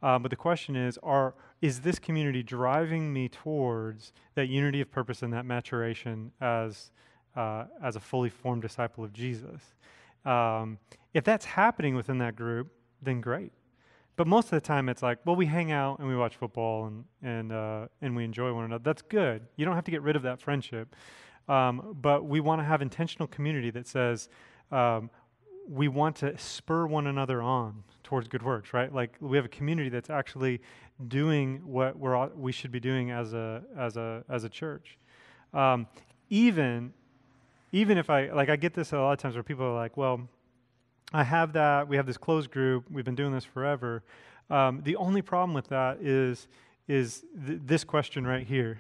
But the question is this community driving me towards that unity of purpose and that maturation as a fully formed disciple of Jesus? If that's happening within that group, then great. But most of the time, it's like, well, we hang out and we watch football and we enjoy one another. That's good. You don't have to get rid of that friendship. But we want to have intentional community that says we want to spur one another on towards good works, right? Like we have a community that's actually doing what we should be doing as a church. Even if I get this a lot of times where people are like, well, I have that. We have this closed group. We've been doing this forever. The only problem with that is this question right here.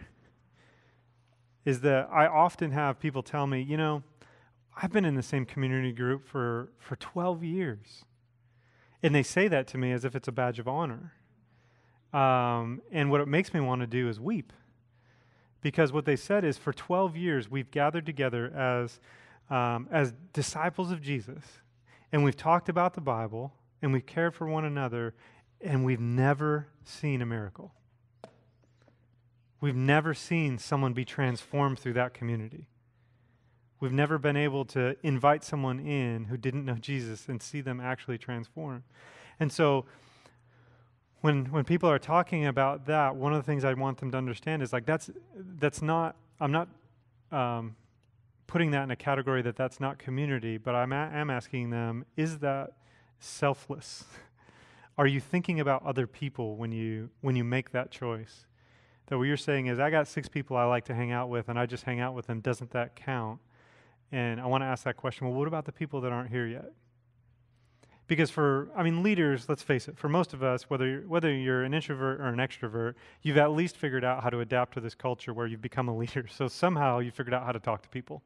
Is that I often have people tell me, I've been in the same community group for 12 years. And they say that to me as if it's a badge of honor. And what it makes me want to do is weep. Because what they said is for 12 years, we've gathered together as disciples of Jesus. And we've talked about the Bible, and we've cared for one another, and we've never seen a miracle. We've never seen someone be transformed through that community. We've never been able to invite someone in who didn't know Jesus and see them actually transformed. And so when people are talking about that, one of the things I want them to understand is like that's not, I'm not putting that in a category that's not community, but I'm asking them, is that selfless? Are you thinking about other people when you make that choice? That what you're saying is, I got 6 people I like to hang out with, and I just hang out with them. Doesn't that count? And I want to ask that question, well, what about the people that aren't here yet? Because leaders, let's face it, for most of us, whether you're an introvert or an extrovert, you've at least figured out how to adapt to this culture where you've become a leader. So somehow you figured out how to talk to people,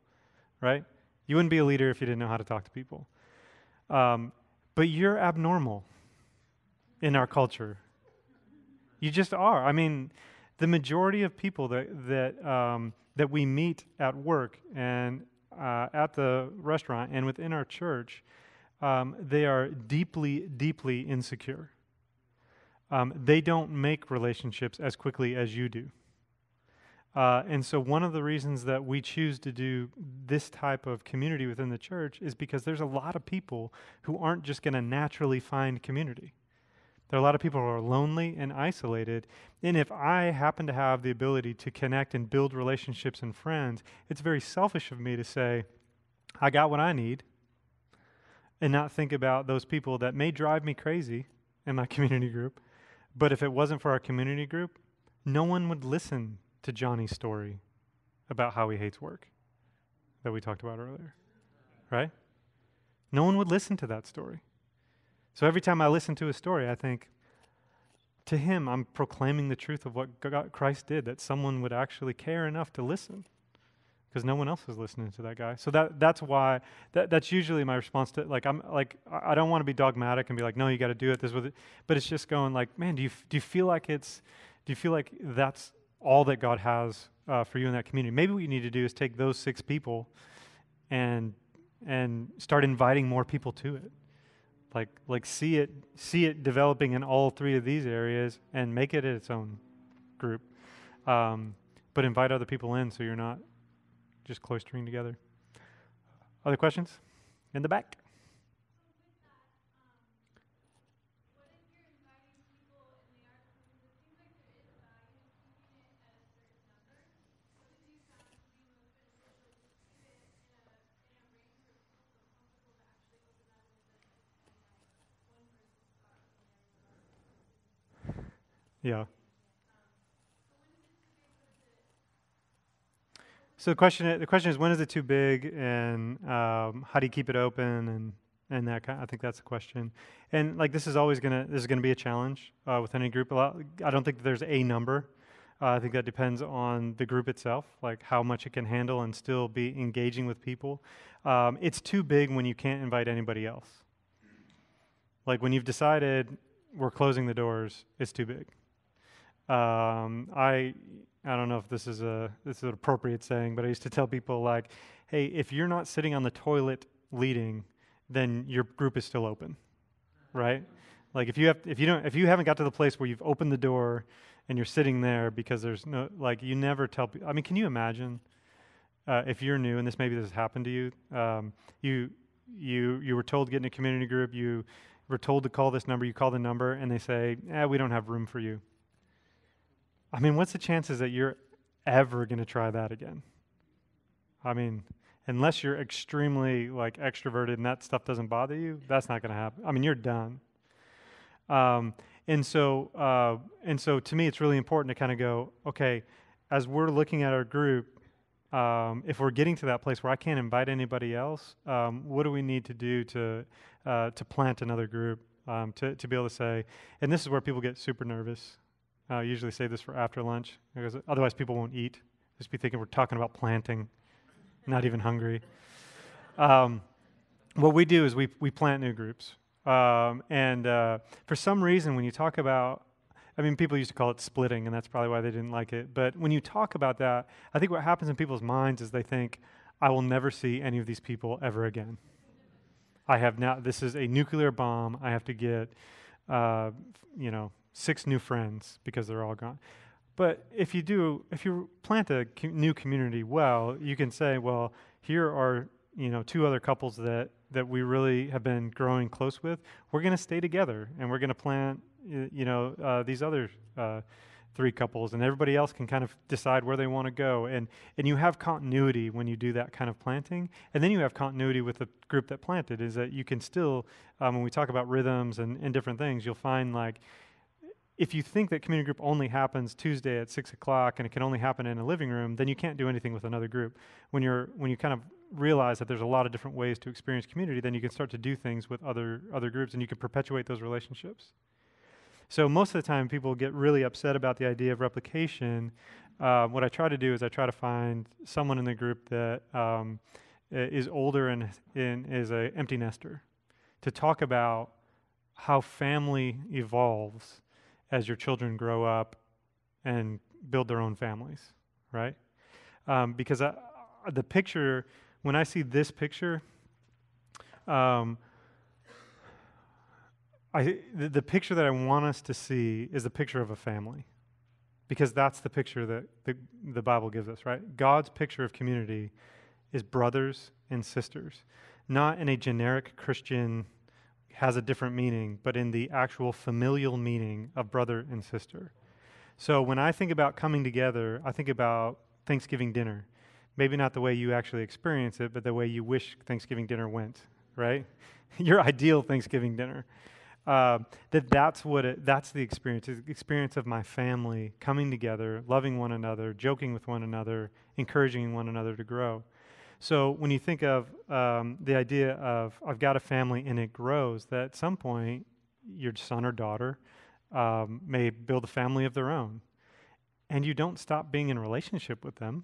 right? You wouldn't be a leader if you didn't know how to talk to people. But you're abnormal in our culture. You just are. The majority of people that we meet at work and at the restaurant and within our church, they are deeply, deeply insecure. They don't make relationships as quickly as you do. And so one of the reasons that we choose to do this type of community within the church is because there's a lot of people who aren't just going to naturally find community. There are a lot of people who are lonely and isolated. And if I happen to have the ability to connect and build relationships and friends, it's very selfish of me to say, I got what I need, and not think about those people that may drive me crazy in my community group. But if it wasn't for our community group, no one would listen to Johnny's story about how he hates work that we talked about earlier, right? No one would listen to that story. So every time I listen to a story, I think, to him, I'm proclaiming the truth of what Christ did, that someone would actually care enough to listen, because no one else is listening to that guy. So that's why, that's usually my response to, I don't want to be dogmatic and be like, no, you got to do it this with it, but it's just going like, man, do you feel like that's all that God has for you in that community? Maybe what you need to do is take those 6 people and start inviting more people to it. Like see it developing in all 3 of these areas and make it its own group. But invite other people in so you're not just cloistering together. Other questions? In the back. Yeah. So the question is, when is it too big, and how do you keep it open, and that kind? I think that's the question. And like this is gonna be a challenge with any group. I don't think that there's a number. I think that depends on the group itself, like how much it can handle and still be engaging with people. It's too big when you can't invite anybody else. Like when you've decided we're closing the doors, it's too big. I don't know if this is an appropriate saying, but I used to tell people like, hey, if you're not sitting on the toilet leading, then your group is still open, right? Like if you haven't got to the place where you've opened the door and you're sitting there because there's no, like, you never tell people. I mean, can you imagine if you're new and this has happened to you? You were told to get in a community group. You were told to call this number. You call the number and they say, we don't have room for you. I mean, what's the chances that you're ever going to try that again? I mean, unless you're extremely like extroverted and that stuff doesn't bother you, that's not going to happen. I mean, you're done. And so to me, it's really important to kind of go, okay, as we're looking at our group, if we're getting to that place where I can't invite anybody else, what do we need to do to plant another group, to be able to say, and this is where people get super nervous. I usually say this for after lunch, because otherwise people won't eat. Just be thinking we're talking about planting, not even hungry. What we do is we plant new groups. And for some reason, when you talk about, I mean, people used to call it splitting, and that's probably why they didn't like it. But when you talk about that, I think what happens in people's minds is they think, I will never see any of these people ever again. This is a nuclear bomb. I have to get, 6 new friends because they're all gone. But if you plant a new community well, you can say, well, here are 2 other couples that we really have been growing close with. We're going to stay together, and we're going to plant these other 3 couples, and everybody else can kind of decide where they want to go. And you have continuity when you do that kind of planting, and then you have continuity with the group that planted. Is that you can still, when we talk about rhythms and different things, you'll find like, if you think that community group only happens Tuesday at 6 o'clock and it can only happen in a living room, then you can't do anything with another group. When you kind of realize that there's a lot of different ways to experience community, then you can start to do things with other groups, and you can perpetuate those relationships. So most of the time, people get really upset about the idea of replication. What I try to do is I try to find someone in the group that is older and is an empty nester, to talk about how family evolves as your children grow up and build their own families, right? Because the picture, when I see this picture, the picture that I want us to see is the picture of a family, because that's the picture that the Bible gives us, right? God's picture of community is brothers and sisters, not in a generic Christian has a different meaning, but in the actual familial meaning of brother and sister. So when I think about coming together, I think about Thanksgiving dinner. Maybe not the way you actually experience it, but the way you wish Thanksgiving dinner went, right? Your ideal Thanksgiving dinner. That's the experience. It's the experience of my family coming together, loving one another, joking with one another, encouraging one another to grow. So when you think of the idea of I've got a family and it grows, that at some point your son or daughter may build a family of their own. And you don't stop being in relationship with them.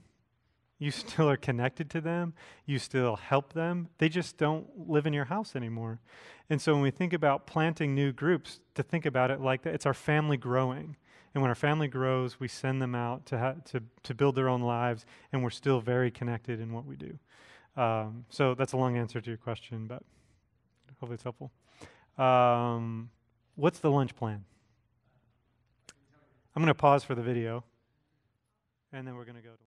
You still are connected to them. You still help them. They just don't live in your house anymore. And so when we think about planting new groups, to think about it like that, it's our family growing. And when our family grows, we send them out to build their own lives, and we're still very connected in what we do. So that's a long answer to your question, but hopefully it's helpful. What's the lunch plan? I'm going to pause for the video, and then we're going to go to